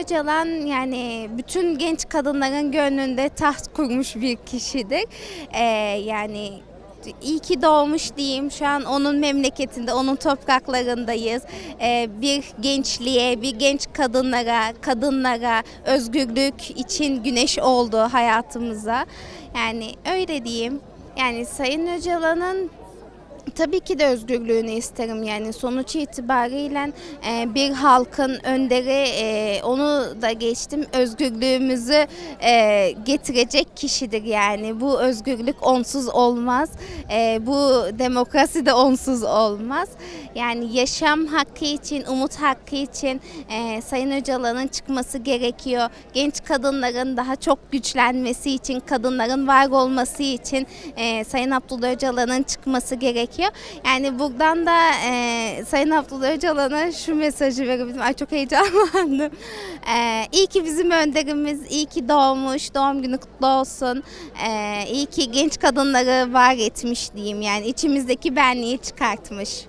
Öcalan yani bütün genç kadınların gönlünde taht kurmuş bir kişidir. Yani iyi ki doğmuş diyeyim. Şu an onun memleketinde, onun topraklarındayız. Bir gençliğe, bir genç kadınlara özgürlük için güneş oldu hayatımıza. Yani öyle diyeyim. Yani Sayın Öcalan'ın tabii ki de özgürlüğünü isterim yani sonuç itibariyle bir halkın önderi, onu da geçtim, özgürlüğümüzü getirecek kişidir yani bu özgürlük onsuz olmaz. Bu demokrasi de onsuz olmaz yani yaşam hakkı için, umut hakkı için Sayın Öcalan'ın çıkması gerekiyor. Genç kadınların daha çok güçlenmesi için, kadınların var olması için Sayın Abdullah Öcalan'ın çıkması gerekiyor. Yani buradan da Sayın Abdullah Öcalan'a şu mesajı verebilirim. Ay çok heyecanlandım. İyi ki bizim önderimiz, iyi ki doğmuş, doğum günü kutlu olsun. İyi ki genç kadınları var etmiş diyeyim yani içimizdeki benliği çıkartmış.